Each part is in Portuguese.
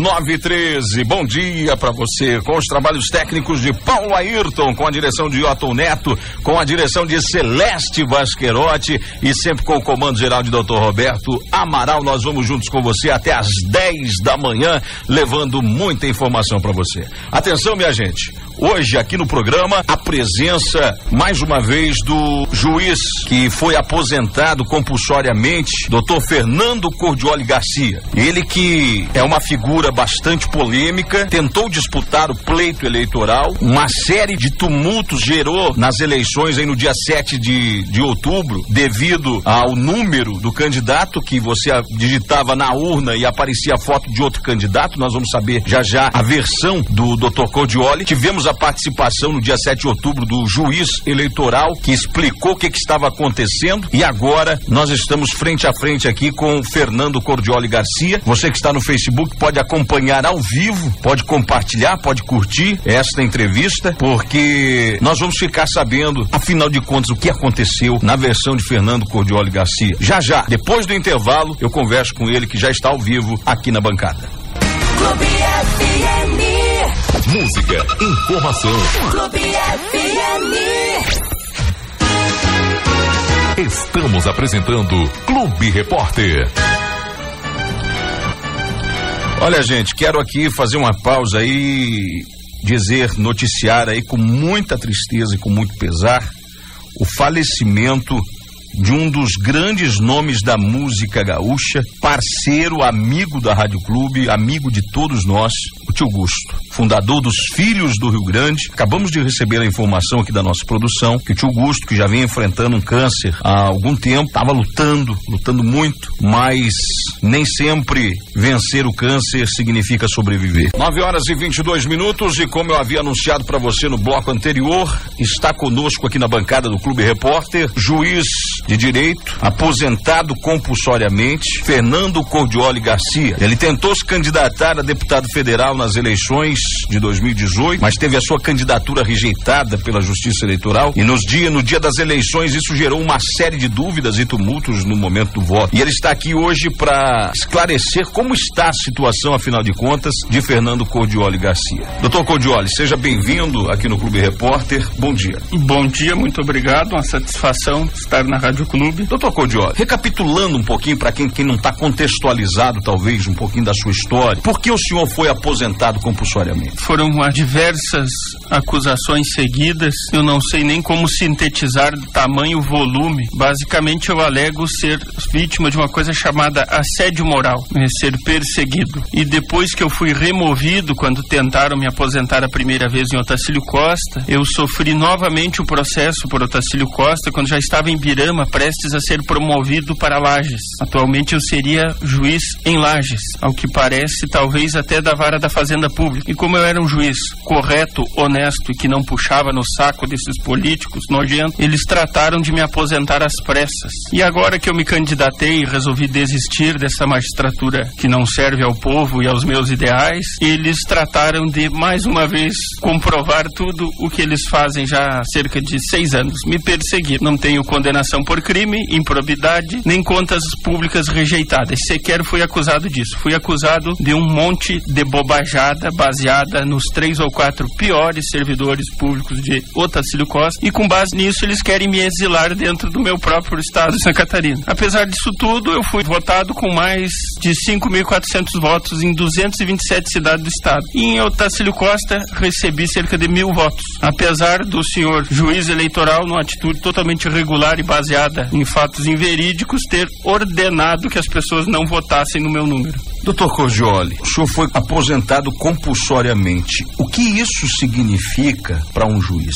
9:13. Bom dia para você, com os trabalhos técnicos de Paulo Ayrton, com a direção de Otton Neto, com a direção de Celeste Vasquerotti e sempre com o comando geral de Dr. Roberto Amaral. Nós vamos juntos com você até às 10 da manhã, levando muita informação para você. Atenção, minha gente. Hoje aqui no programa, a presença mais uma vez do juiz que foi aposentado compulsoriamente, Dr. Fernando Cordioli Garcia. Ele que é uma figura bastante polêmica, tentou disputar o pleito eleitoral, uma série de tumultos gerou nas eleições aí no dia 7 de outubro, devido ao número do candidato que você digitava na urna e aparecia a foto de outro candidato. Nós vamos saber já já a versão do Dr. Cordioli. Tivemos a participação no dia 7 de outubro do juiz eleitoral que explicou o que estava acontecendo, e agora nós estamos frente a frente aqui com Fernando Cordioli Garcia. Você que está no Facebook pode acompanhar ao vivo, pode compartilhar, pode curtir esta entrevista, porque nós vamos ficar sabendo, afinal de contas, o que aconteceu na versão de Fernando Cordioli Garcia. Já já, depois do intervalo, eu converso com ele que já está ao vivo aqui na bancada. Clube FM. Música, informação. Clube FM. Estamos apresentando Clube Repórter. Olha, gente, quero aqui fazer uma pausa aí, noticiar aí com muita tristeza e com muito pesar o falecimento de um dos grandes nomes da música gaúcha, parceiro, amigo da Rádio Clube, amigo de todos nós, o Tio Gusto, fundador dos Filhos do Rio Grande. Acabamos de receber a informação aqui da nossa produção que o Tio Gusto, que já vem enfrentando um câncer há algum tempo, estava lutando muito, mas nem sempre vencer o câncer significa sobreviver. 9:22, e como eu havia anunciado para você no bloco anterior, está conosco aqui na bancada do Clube Repórter, juiz de direito, aposentado compulsoriamente, Fernando Cordioli Garcia. Ele tentou se candidatar a deputado federal nas eleições de 2018, mas teve a sua candidatura rejeitada pela Justiça Eleitoral, e no dia das eleições isso gerou uma série de dúvidas e tumultos no momento do voto. E ele está aqui hoje para esclarecer como está a situação, afinal de contas, de Fernando Cordioli Garcia. Doutor Cordioli, seja bem-vindo aqui no Clube Repórter. Bom dia. Bom dia, muito obrigado. Uma satisfação estar na Rádio Clube. Doutor Cordioli, recapitulando um pouquinho para quem não está contextualizado, talvez, um pouquinho da sua história, por que o senhor foi aposentado compulsoriamente? Foram diversas acusações seguidas, eu não sei nem como sintetizar tamanho volume. Basicamente eu alego ser vítima de uma coisa chamada assédio moral, ser perseguido. E depois que eu fui removido, quando tentaram me aposentar a primeira vez em Otacílio Costa, eu sofri novamente o processo por Otacílio Costa, quando já estava em Birama, prestes a ser promovido para Lages. Atualmente eu seria juiz em Lages, ao que parece, talvez até da vara da Fazenda Pública. E como eu era um juiz correto, honesto e que não puxava no saco desses políticos nojentos, eles trataram de me aposentar às pressas. E agora que eu me candidatei e resolvi desistir dessa magistratura que não serve ao povo e aos meus ideais, eles trataram de, mais uma vez, comprovar tudo o que eles fazem já há cerca de 6 anos. Me perseguir. Não tenho condenação por crime, improbidade, nem contas públicas rejeitadas. Sequer fui acusado disso. Fui acusado de um monte de bobajada baseada nos 3 ou 4 piores servidores públicos de Otacílio Costa, e com base nisso eles querem me exilar dentro do meu próprio estado de Santa Catarina. Apesar disso tudo, eu fui votado com mais de 5.400 votos em 227 cidades do estado. E em Otacílio Costa recebi cerca de 1.000 votos. Apesar do senhor juiz eleitoral, numa atitude totalmente irregular e baseada em fatos inverídicos, ter ordenado que as pessoas não votassem no meu número. Doutor Cordioli, o senhor foi aposentado compulsoriamente. O que isso significa para um juiz?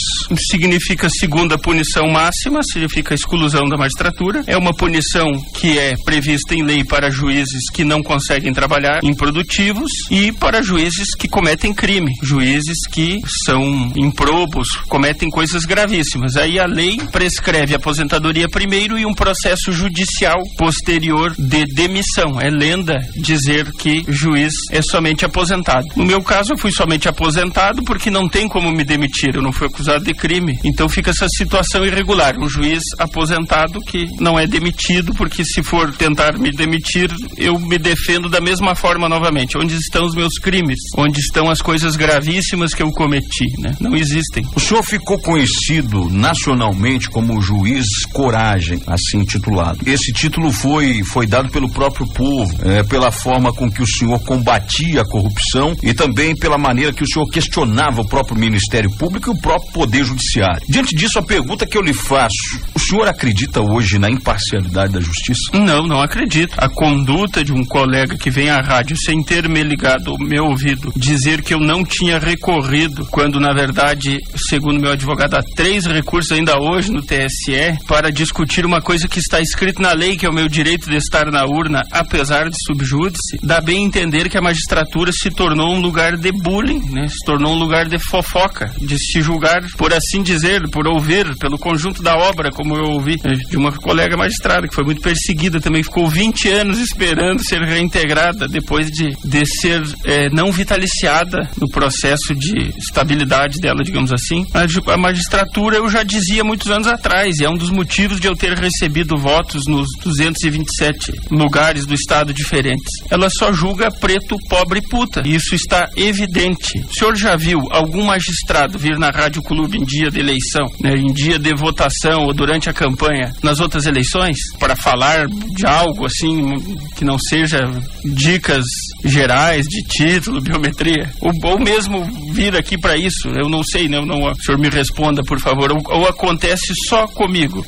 Significa segunda punição máxima, significa exclusão da magistratura. É uma punição que é prevista em lei para juízes que não conseguem trabalhar, improdutivos, e para juízes que cometem crime, juízes que são improbos, cometem coisas gravíssimas. Aí a lei prescreve aposentadoria primeiro e um processo judicial posterior de demissão. É lenda dizer que juiz é somente aposentado. No meu caso, eu fui somente aposentado porque não tem como me demitir. Eu não fui acusado de crime. Então fica essa situação irregular. Um juiz aposentado que não é demitido, porque se for tentar me demitir, eu me defendo da mesma forma novamente. Onde estão os meus crimes? Onde estão as coisas gravíssimas que eu cometi, né? Não existem. O senhor ficou conhecido nacionalmente como juiz Coragem, assim titulado. Esse título foi dado pelo próprio povo, pela forma com que o senhor combatia a corrupção e também pela maneira que o senhor questionava o próprio Ministério Público e o próprio Poder Judiciário. Diante disso, a pergunta que eu lhe faço: o senhor acredita hoje na imparcialidade da justiça? Não acredito. A conduta de um colega que vem à rádio sem ter me ligado ao meu ouvido dizer que eu não tinha recorrido, quando na verdade, segundo meu advogado, há 3 recursos ainda hoje no TSE para discutir uma coisa que está escrita na lei, que é o meu direito de estar na urna, apesar de subjúdice, dá bem entender que a magistratura se tornou um lugar de bullying, né? Se tornou um lugar de fofoca, de se julgar, por assim dizer, por ouvir, pelo conjunto da obra, como eu ouvi de uma colega magistrada que foi muito perseguida também, ficou 20 anos esperando ser reintegrada depois de ser não vitaliciada no processo de estabilidade dela, digamos assim. A magistratura, eu já dizia muitos anos atrás, e é um dos motivos de eu ter recebido votos nos 227 lugares do estado diferentes. Ela só julga preto, pobre e puta. Isso está evidente. O senhor já viu algum magistrado vir na Rádio Clube em dia de eleição, né, em dia de votação ou durante a campanha, nas outras eleições, para falar de algo assim que não seja dicas gerais de título, biometria? Ou mesmo vir aqui para isso? Eu não sei, né? O senhor me responda, por favor. Ou acontece só comigo?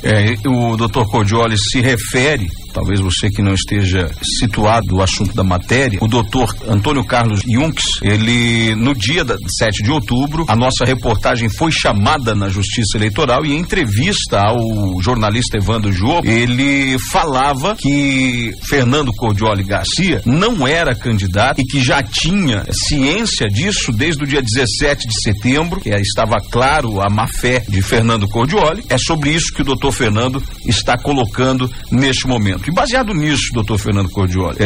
O Dr. Cordioli se refere, talvez você que não esteja situado no assunto da matéria, o doutor Antônio Carlos Junques, ele, no dia 7 de outubro, a nossa reportagem foi chamada na Justiça Eleitoral e em entrevista ao jornalista Evandro Jô, ele falava que Fernando Cordioli Garcia não era candidato e que já tinha ciência disso desde o dia 17 de setembro, que estava claro a má-fé de Fernando Cordioli. É sobre isso que o doutor Fernando está colocando neste momento. E baseado nisso, doutor Fernando Cordioli,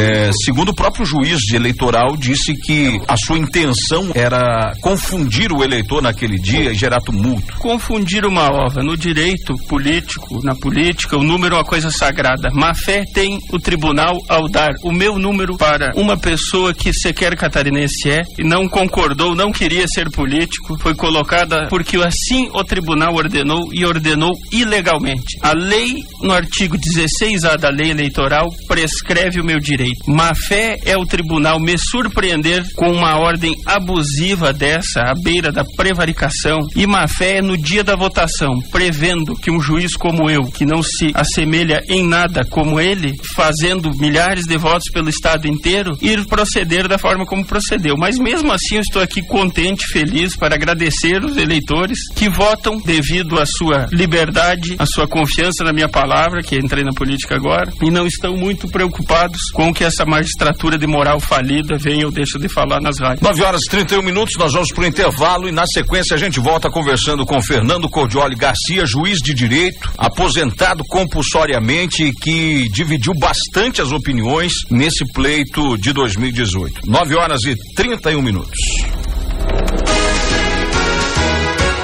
segundo o próprio juiz eleitoral, disse que a sua intenção era confundir o eleitor naquele dia e gerar tumulto. Confundir uma ova. No direito político, na política, o número é uma coisa sagrada. Má-fé tem o tribunal ao dar o meu número para uma pessoa que sequer catarinense e não concordou, não queria ser político, foi colocada porque assim o tribunal ordenou e ordenou ilegalmente. A lei, no artigo 16A da lei eleitoral, prescreve o meu direito. Má-fé é o tribunal me surpreender com uma ordem abusiva dessa, à beira da prevaricação, e má-fé é no dia da votação, prevendo que um juiz como eu, que não se assemelha em nada como ele, fazendo milhares de votos pelo estado inteiro, ir proceder da forma como procedeu. Mas mesmo assim eu estou aqui contente, feliz, para agradecer os eleitores que votam devido à sua liberdade, à sua confiança na minha palavra, que entrei na política agora, e não estão muito preocupados com que essa magistratura de moral falida venha ou deixe de falar nas rádios. 9h31, nós vamos para o intervalo e na sequência a gente volta conversando com Fernando Cordioli Garcia, juiz de direito, aposentado compulsoriamente e que dividiu bastante as opiniões nesse pleito de 2018. 9h31.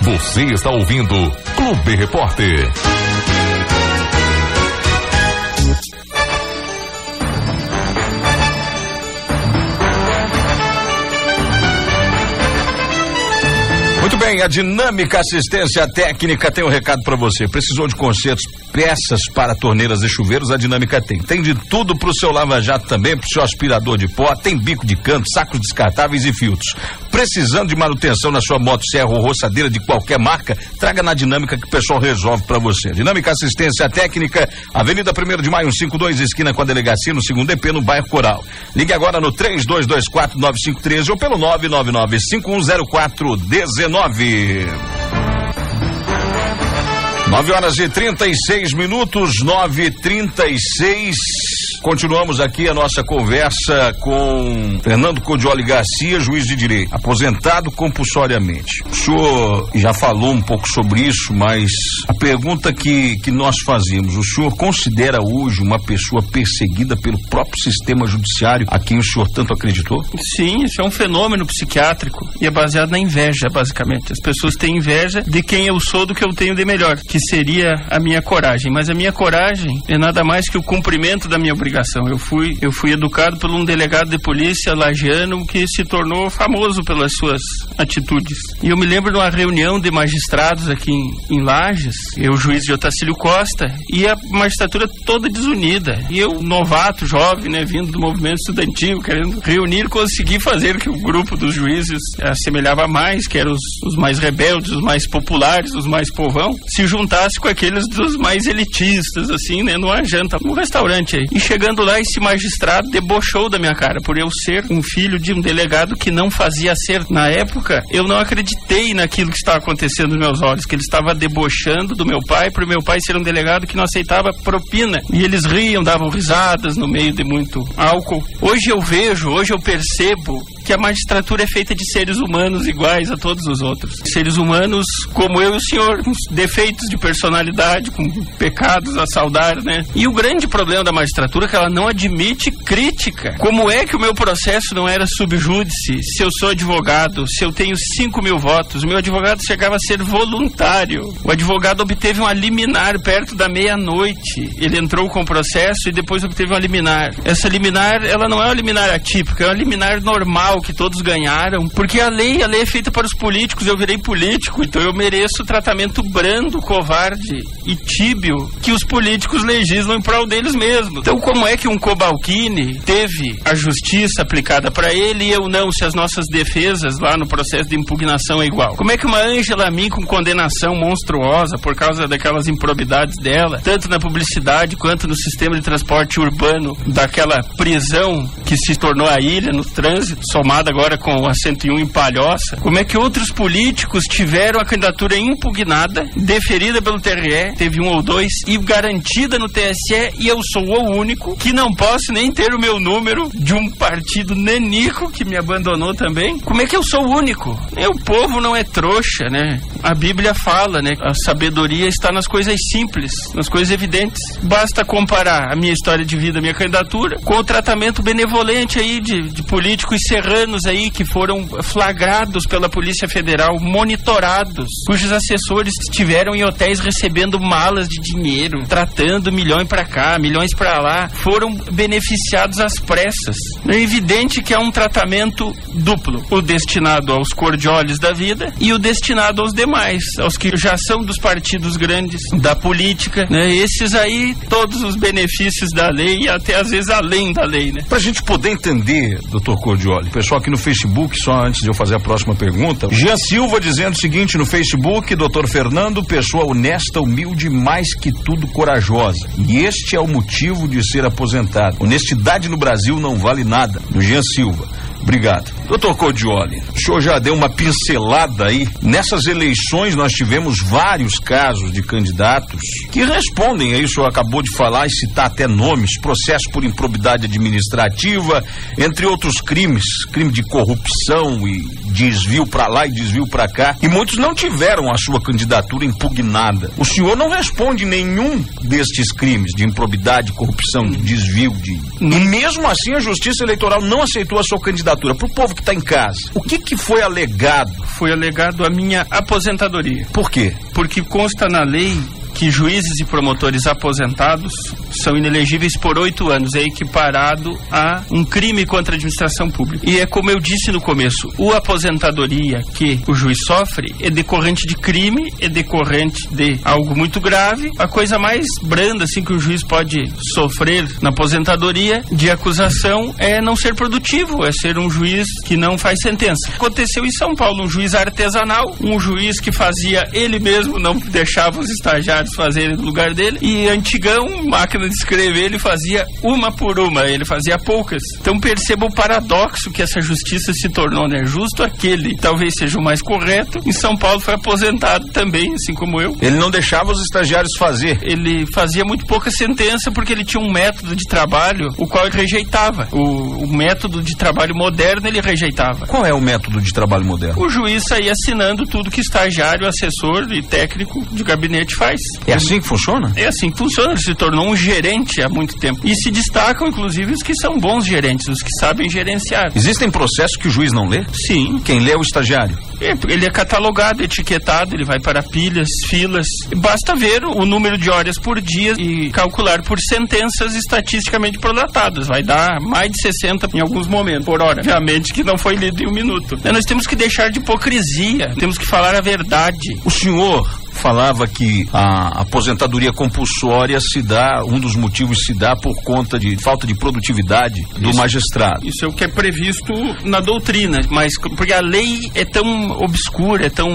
Você está ouvindo Clube Repórter. Muito bem, a Dinâmica Assistência Técnica tem um recado para você. Precisou de consertos, peças para torneiras e chuveiros? A Dinâmica tem. Tem de tudo para o seu lava-jato também, para o seu aspirador de pó, tem bico de canto, sacos descartáveis e filtros. Precisando de manutenção na sua motosserra ou roçadeira de qualquer marca, traga na Dinâmica que o pessoal resolve para você. Dinâmica Assistência Técnica, Avenida 1º de Maio, 152, esquina com a delegacia, no 2º DP, no bairro Coral. Ligue agora no 3224-9513 ou pelo 999-510419. 9h36, 9h36. continuamos aqui a nossa conversa com Fernando Cordioli Garcia, juiz de direito, aposentado compulsoriamente. O senhor já falou um pouco sobre isso, mas a pergunta que nós fazemos, o senhor considera hoje uma pessoa perseguida pelo próprio sistema judiciário a quem o senhor tanto acreditou? Sim, isso é um fenômeno psiquiátrico e é baseado na inveja, basicamente. As pessoas têm inveja de quem eu sou do que eu tenho de melhor, que seria a minha coragem. Mas a minha coragem é nada mais que o cumprimento da minha obrigação. Eu fui educado por um delegado de polícia lagiano que se tornou famoso pelas suas atitudes. E eu me lembro de uma reunião de magistrados aqui em Lages, eu, juiz de Otacílio Costa, e a magistratura toda desunida. E eu, novato, jovem, né, vindo do movimento estudantil, querendo reunir, conseguir fazer o que o grupo dos juízes assemelhava mais, que eram os mais rebeldes, os mais populares, os mais povão, se juntasse com aqueles dos mais elitistas, assim, né, numa janta, num restaurante aí. E chegando lá, esse magistrado debochou da minha cara, por eu ser um filho de um delegado que não fazia acerto. Na época, eu não acreditei naquilo que estava acontecendo nos meus olhos, que ele estava debochando do meu pai, por meu pai ser um delegado que não aceitava propina. E eles riam, davam risadas no meio de muito álcool. Hoje eu percebo que a magistratura é feita de seres humanos iguais a todos os outros. Seres humanos como eu e o senhor, com defeitos de personalidade, com pecados a saudar, né? E o grande problema da magistratura é que ela não admite crítica. Como é que o meu processo não era subjúdice, se eu sou advogado, se eu tenho 5.000 votos? O meu advogado chegava a ser voluntário. O advogado obteve uma liminar perto da meia-noite. Ele entrou com o processo e depois obteve uma liminar. Essa liminar, ela não é uma liminar atípica, é uma liminar normal, que todos ganharam, porque a lei é feita para os políticos. Eu virei político, então eu mereço o tratamento brando, covarde e tíbio que os políticos legislam em prol deles mesmos. Então, como é que um Cobalcini teve a justiça aplicada para ele e eu não, se as nossas defesas lá no processo de impugnação é igual? Como é que uma Ângela Min com condenação monstruosa por causa daquelas improbidades dela, tanto na publicidade quanto no sistema de transporte urbano, daquela prisão que se tornou a ilha no trânsito, somada agora com a 101 em Palhoça, como é que outros políticos tiveram a candidatura impugnada, deferida pelo TRE, teve 1 ou 2, e garantida no TSE, e eu sou o único que não posso nem ter o meu número de um partido nanico que me abandonou também? Como é que eu sou o único? O povo não é trouxa, né? A Bíblia fala, né? A sabedoria está nas coisas simples, nas coisas evidentes. Basta comparar a minha história de vida, a minha candidatura, com o tratamento benevolente aí de políticos serranos aí que foram flagrados pela Polícia Federal, monitorados, cujos assessores estiveram em hotéis recebendo malas de dinheiro, tratando milhões pra cá, milhões pra lá, foram beneficiados às pressas. É evidente que há um tratamento duplo, o destinado aos cordioles da vida e o destinado aos demais, aos que já são dos partidos grandes, da política, né? Esses aí, todos os benefícios da lei e até às vezes além da lei, né? Pra gente poder entender, doutor Cordioli, pessoal aqui no Facebook, só antes de eu fazer a próxima pergunta, Jean Silva dizendo o seguinte no Facebook: doutor Fernando, pessoa honesta, humilde, mais que tudo corajosa, e este é o motivo de ser aposentado. Honestidade no Brasil não vale nada. Do Jean Silva. Obrigado. Doutor Cordioli, o senhor já deu uma pincelada aí. Nessas eleições nós tivemos vários casos de candidatos que respondem aí, o senhor acabou de falar e citar até nomes, processo por improbidade administrativa, entre outros crimes, crime de corrupção e desvio pra lá e desvio pra cá, e muitos não tiveram a sua candidatura impugnada. O senhor não responde nenhum destes crimes de improbidade, corrupção, de desvio, e mesmo assim a Justiça Eleitoral não aceitou a sua candidatura. Para o povo que está em casa, o que foi alegado? Foi alegado a minha aposentadoria. Por quê? Porque consta na lei que juízes e promotores aposentados são inelegíveis por 8 anos, é equiparado a um crime contra a administração pública. E é como eu disse no começo, a aposentadoria que o juiz sofre é decorrente de crime, é decorrente de algo muito grave. A coisa mais branda assim que o juiz pode sofrer na aposentadoria de acusação é não ser produtivo, é ser um juiz que não faz sentença. Aconteceu em São Paulo, um juiz artesanal, um juiz que fazia ele mesmo, não deixava os estagiários estagiários fazerem no lugar dele, e antigão, máquina de escrever, ele fazia uma por uma, ele fazia poucas. Então perceba o paradoxo que essa justiça se tornou, né? Justo aquele, talvez seja o mais correto, em São Paulo foi aposentado também, assim como eu. Ele não deixava os estagiários fazer. Ele fazia muito pouca sentença porque ele tinha um método de trabalho o qual ele rejeitava. O método de trabalho moderno ele rejeitava. Qual é o método de trabalho moderno? O juiz saía assinando tudo que estagiário, assessor e técnico de gabinete faz. É assim que funciona? É assim que funciona. Ele se tornou um gerente há muito tempo. E se destacam, inclusive, os que são bons gerentes, os que sabem gerenciar. Existem processos que o juiz não lê? Sim. Quem lê é o estagiário? Ele é catalogado, etiquetado, ele vai para pilhas, filas. Basta ver o número de horas por dia e calcular por sentenças estatisticamente prolatadas. Vai dar mais de 60 em alguns momentos por hora. Obviamente que não foi lido em um minuto. Nós temos que deixar de hipocrisia, temos que falar a verdade. O senhor falava que a aposentadoria compulsória se dá, um dos motivos se dá por conta de falta de produtividade do magistrado. Isso é o que é previsto na doutrina, mas porque a lei é tão obscura, é tão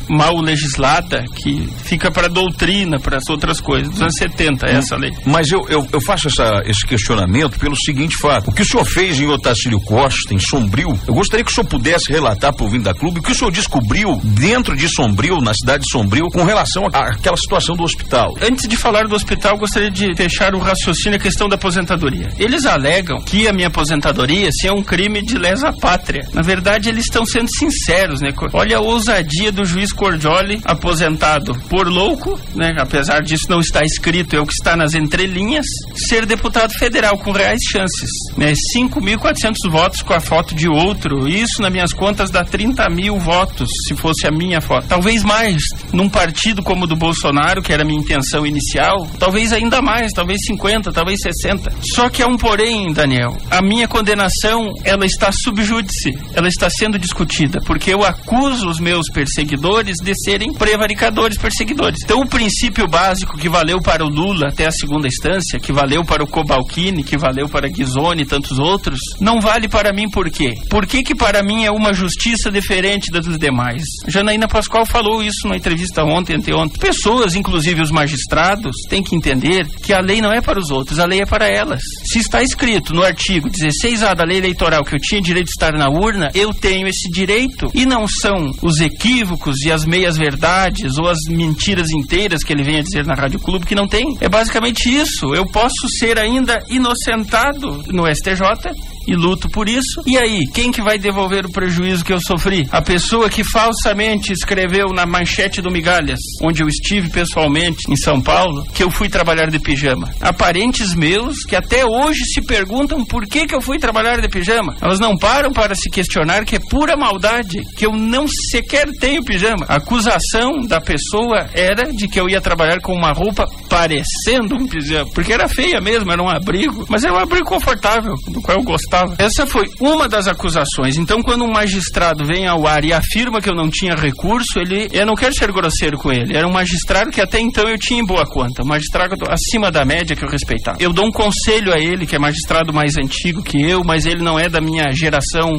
mal legislada que fica para a doutrina, para as outras coisas. Dos anos 70, essa lei. Mas eu faço esse questionamento pelo seguinte fato. O que o senhor fez em Otacílio Costa, em Sombrio, eu gostaria que o senhor pudesse relatar por vindo da clube o que o senhor descobriu dentro de Sombrio, na cidade de Sombrio, com relação àquela situação do hospital. Antes de falar do hospital, gostaria de fechar o raciocínio a questão da aposentadoria. Eles alegam que a minha aposentadoria é um crime de lesa pátria. Na verdade, eles estão sendo sinceros, né? Olha a ousadia do juiz Cordioli, aposentado por louco, né? Apesar disso não estar escrito, é o que está nas entrelinhas, ser deputado federal com reais chances, né? 5.400 votos com a foto de outro. Isso, nas minhas contas, dá 30 mil votos, se fosse a minha foto. Talvez mais, num partido como o do Bolsonaro, que era a minha intenção inicial, talvez ainda mais, talvez 50, talvez 60. Só que há um porém, Daniel. A minha condenação, ela está sub júdice, ela está sendo discutida, porque eu acuso os meus perseguidores de serem prevaricadores perseguidores. Então o princípio básico que valeu para o Lula até a segunda instância, que valeu para o Cobalcini, que valeu para Ghisoni e tantos outros, não vale para mim por quê? Por que para mim é uma justiça diferente da dos demais? Janaína Pascoal falou isso numa entrevista ontem. Pessoas, inclusive os magistrados, têm que entender que a lei não é para os outros, a lei é para elas. Se está escrito no artigo 16A da lei eleitoral que eu tinha direito de estar na urna, eu tenho esse direito. E não são os equívocos e as meias-verdades ou as mentiras inteiras que ele vem a dizer na Rádio Clube que não tem. É basicamente isso. Eu posso ser ainda inocentado no STJ e luto por isso. E aí, quem que vai devolver o prejuízo que eu sofri? A pessoa que falsamente escreveu na manchete do Migalhas, onde eu estive pessoalmente em São Paulo, que eu fui trabalhar de pijama. Há parentes meus que até hoje se perguntam por que eu fui trabalhar de pijama. Elas não param para se questionar que é pura maldade, que eu não sequer tenho pijama. A acusação da pessoa era de que eu ia trabalhar com uma roupa parecendo um pijama, porque era feia mesmo, era um abrigo, mas era um abrigo confortável, do qual eu gostava. Essa foi uma das acusações. Então, quando um magistrado vem ao ar e afirma que eu não tinha recurso, eu não quero ser grosseiro com ele. Era um magistrado que até então eu tinha em boa conta. Um magistrado acima da média que eu respeitava. Eu dou um conselho a ele, que é magistrado mais antigo que eu, mas ele não é da minha geração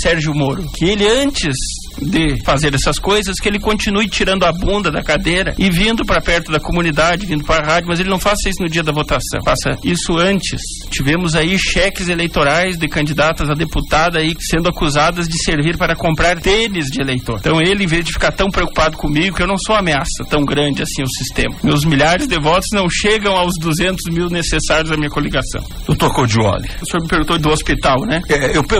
Sérgio Moro. Que ele, antes de fazer essas coisas, que ele continue tirando a bunda da cadeira e vindo para perto da comunidade, vindo para a rádio, mas ele não faça isso no dia da votação. Faça isso antes. Tivemos aí cheques eleitorais de candidatas a deputada aí sendo acusadas de servir para comprar tênis de eleitor. Então ele, em vez de ficar tão preocupado comigo, que eu não sou ameaça tão grande assim ao sistema. Meus milhares de votos não chegam aos 200 mil necessários à minha coligação. Doutor Cordioli, o senhor me perguntou do hospital, né?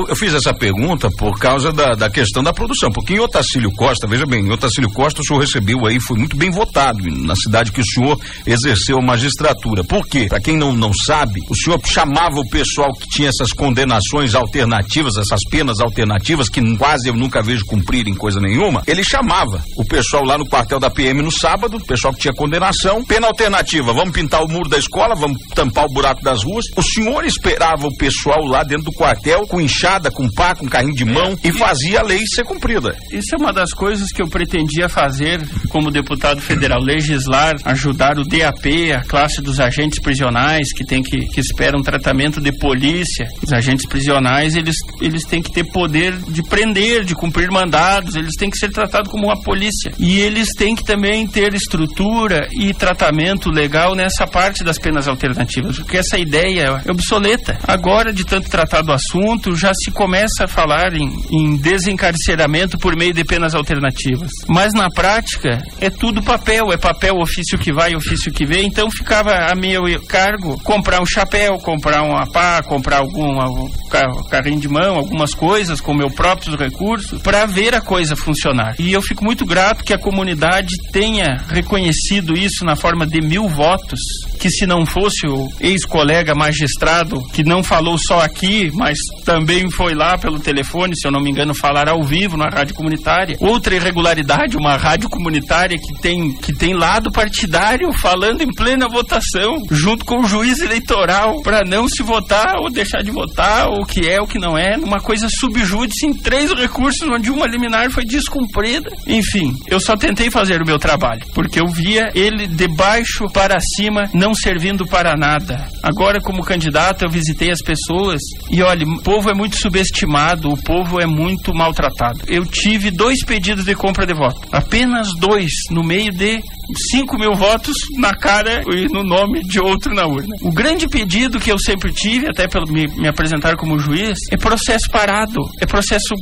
Eu fiz essa pergunta por causa da questão da produção, porque em Otacílio Costa, veja bem, em Otacílio Costa o senhor recebeu aí, foi muito bem votado na cidade que o senhor exerceu a magistratura. Por quê? Para quem não sabe, o senhor chamava o pessoal que tinha essas condenações alternativas, essas penas alternativas, que quase eu nunca vejo cumprirem coisa nenhuma, ele chamava o pessoal lá no quartel da PM no sábado, o pessoal que tinha condenação, pena alternativa, vamos pintar o muro da escola, vamos tampar o buraco das ruas. O senhor esperava o pessoal lá dentro do quartel, com enxada, com pá, com carrinho de mão, e fazia a lei ser cumprida. isso é uma das coisas que eu pretendia fazer como deputado federal, legislar, ajudar o DAP, a classe dos agentes prisionais que esperam um tratamento de polícia. Os agentes prisionais, eles têm que ter poder de prender, de cumprir mandados, eles têm que ser tratados como uma polícia. E eles têm que também ter estrutura e tratamento legal nessa parte das penas alternativas, porque essa ideia é obsoleta. Agora, de tanto tratar do assunto, já se começa a falar em desencarceramento por meio de penas alternativas. Mas na prática, é tudo papel, ofício que vai, ofício que vem. Então ficava a meu cargo comprar um chapéu, comprar uma pá, comprar algum carrinho de mão, algumas coisas com meus próprios recursos, para ver a coisa funcionar. E eu fico muito grato que a comunidade tenha reconhecido isso na forma de 1000 votos, que se não fosse o ex-colega magistrado, que não falou só aqui, mas também foi lá pelo telefone, se eu não me engano, falar ao vivo na rádio comunitária. Outra irregularidade, uma rádio comunitária que tem lado partidário falando em plena votação, junto com o juiz eleitoral, para não se votar ou deixar de votar, ou o que é, o que não é, numa coisa subjúdice em 3 recursos, onde uma liminar foi descumprida. Enfim, eu só tentei fazer o meu trabalho, porque eu via ele de baixo para cima, não servindo para nada. Agora, como candidato, eu visitei as pessoas e, olha, o povo é muito subestimado, o povo é muito maltratado. Eu tive 2 pedidos de compra de voto, apenas 2, no meio de 5.000 votos na cara e no nome de outro na urna. O grande pedido que eu sempre tive, até pelo me apresentar como juiz, é processo parado, é processo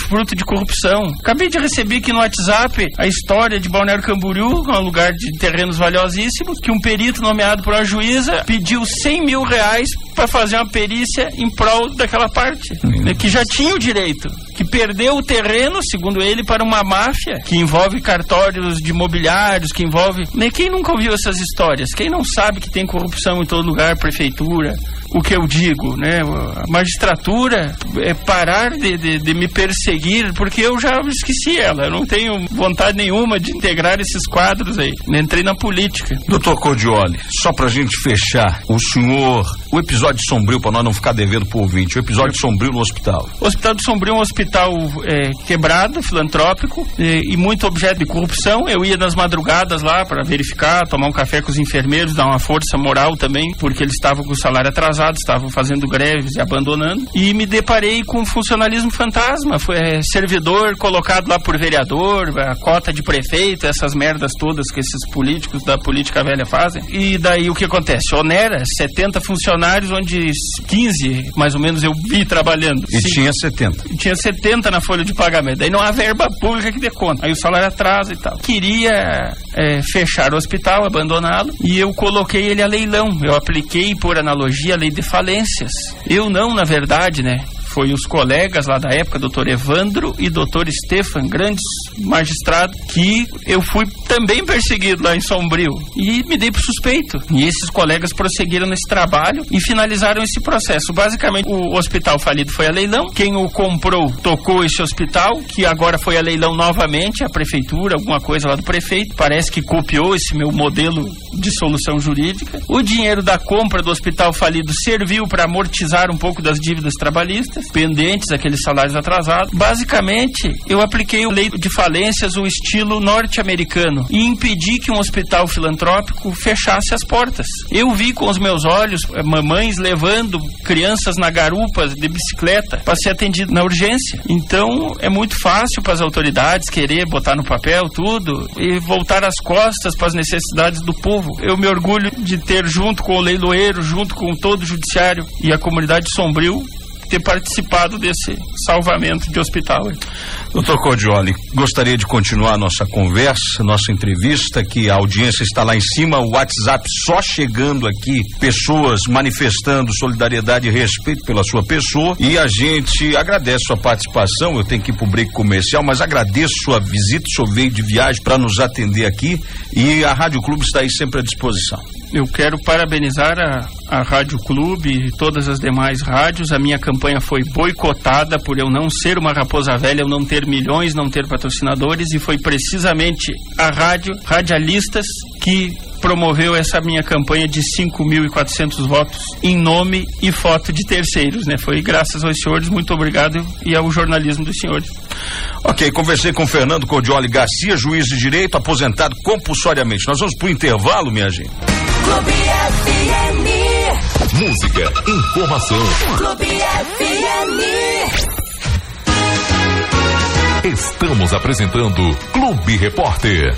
fruto de corrupção. Acabei de receber aqui no WhatsApp a história de Balneário Camboriú, um lugar de terrenos valiosíssimos, que um perito nomeado por uma juíza pediu 100 mil reais para fazer uma perícia em prol daquela parte, né, que já tinha o direito, que perdeu o terreno, segundo ele, para uma máfia que envolve cartórios de imobiliários, que envolve... Né, quem nunca ouviu essas histórias? Quem não sabe que tem corrupção em todo lugar, prefeitura? O que eu digo, né? A magistratura é parar de me perseguir, porque eu já esqueci ela. Eu não tenho vontade nenhuma de integrar esses quadros aí. Entrei na política. Doutor Cordioli, só pra gente fechar, o episódio de Sombrio, pra nós não ficar devendo pro ouvinte, o episódio de Sombrio no hospital. O Hospital de Sombrio é um hospital quebrado, filantrópico, e muito objeto de corrupção. Eu ia nas madrugadas lá para verificar, tomar um café com os enfermeiros, dar uma força moral também, porque eles estavam com o salário atrasado, estavam fazendo greves e abandonando, e me deparei com um funcionalismo fantasma. Foi servidor colocado lá por vereador, a cota de prefeito, essas merdas todas que esses políticos da política velha fazem. E daí o que acontece? Onera 70 funcionários, onde 15 mais ou menos eu vi trabalhando. E tinha 70. Tinha 70 na folha de pagamento. Daí não há verba pública que dê conta. Aí o salário atrasa e tal. Queria fechar o hospital, abandoná-lo, e eu coloquei ele a leilão. Eu apliquei, por analogia, a lei de falências. Eu não, na verdade, né? Foi os colegas lá da época, doutor Evandro e doutor Stefan, grandes magistrados, que eu fui também perseguido lá em Sombrio. E me dei por suspeito. E esses colegas prosseguiram nesse trabalho e finalizaram esse processo. Basicamente, o hospital falido foi a leilão. Quem o comprou tocou esse hospital, que agora foi a leilão novamente, a prefeitura, alguma coisa lá do prefeito. Parece que copiou esse meu modelo de solução jurídica. O dinheiro da compra do hospital falido serviu para amortizar um pouco das dívidas trabalhistas pendentes, aqueles salários atrasados. Basicamente, eu apliquei a lei de falências, o estilo norte-americano, e impedi que um hospital filantrópico fechasse as portas. Eu vi com os meus olhos mamães levando crianças na garupa de bicicleta para ser atendido na urgência. Então, é muito fácil para as autoridades querer botar no papel tudo e voltar as costas para as necessidades do povo. Eu me orgulho de ter, junto com o leiloeiro, junto com todo o judiciário e a comunidade de Sombrio, ter participado desse salvamento de hospital. Doutor Cordioli, gostaria de continuar a nossa conversa, nossa entrevista, que a audiência está lá em cima, o WhatsApp só chegando aqui, pessoas manifestando solidariedade e respeito pela sua pessoa, e a gente agradece sua participação. Eu tenho que ir para o break comercial, mas agradeço sua visita, o senhor veio de viagem para nos atender aqui, e a Rádio Clube está aí sempre à disposição. Eu quero parabenizar a Rádio Clube e todas as demais rádios. A minha campanha foi boicotada por eu não ser uma raposa velha, eu não ter milhões, não ter patrocinadores, e foi precisamente a rádio, radialistas, que promoveu essa minha campanha de 5.400 votos em nome e foto de terceiros, né? Foi graças aos senhores, muito obrigado, e ao jornalismo dos senhores. Ok, conversei com o Fernando Cordioli Garcia, juiz de direito, aposentado compulsoriamente. Nós vamos pro intervalo, minha gente. Clube FM. Música, informação. Clube FM. Estamos apresentando Clube Repórter.